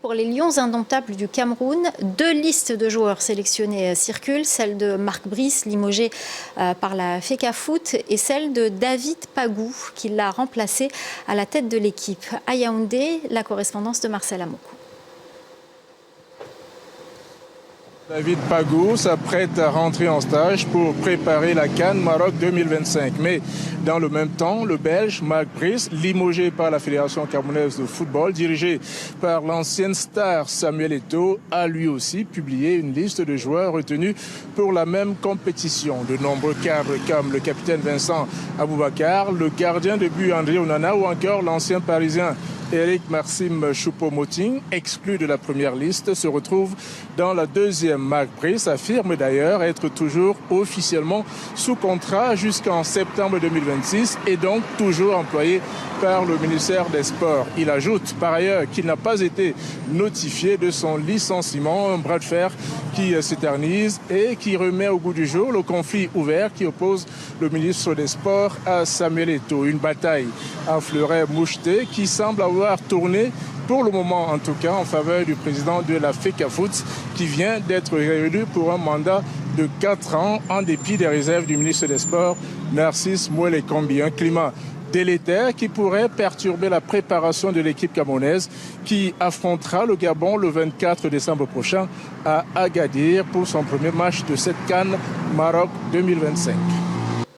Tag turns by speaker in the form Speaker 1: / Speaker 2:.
Speaker 1: Pour les Lions indomptables du Cameroun, 2 listes de joueurs sélectionnés circulent, celle de Marc Brice, limogé par la FECAFOOT, et celle de David Pagou, qui l'a remplacé à la tête de l'équipe. À Yaoundé, la correspondance de Marcel Amoko.
Speaker 2: David Pagou s'apprête à rentrer en stage pour préparer la CAN Maroc 2025. Mais dans le même temps, le Belge Marc Brice, limogé par la Fédération camerounaise de football, dirigé par l'ancienne star Samuel Eto'o, a lui aussi publié une liste de joueurs retenus pour la même compétition. De nombreux cadres comme le capitaine Vincent Aboubakar, le gardien de but André Onana ou encore l'ancien parisien Eric Maxime Choupo-Moting, exclu de la première liste, se retrouve dans la deuxième. Marc Brice affirme d'ailleurs être toujours officiellement sous contrat jusqu'en septembre 2026 et donc toujours employé par le ministère des Sports. Il ajoute par ailleurs qu'il n'a pas été notifié de son licenciement, un bras de fer qui s'éternise et qui remet au goût du jour le conflit ouvert qui oppose le ministre des Sports à Samuel Eto'o. Une bataille à fleuret moucheté qui semble avoir tourné, pour le moment en tout cas, en faveur du président de la FECAFOOT qui vient d'être réélu pour un mandat de 4 ans en dépit des réserves du ministre des Sports, Narcisse Mouele-Kombi. Un climat délétère qui pourrait perturber la préparation de l'équipe camerounaise qui affrontera le Gabon le 24 décembre prochain à Agadir pour son premier match de cette CAN Maroc 2025.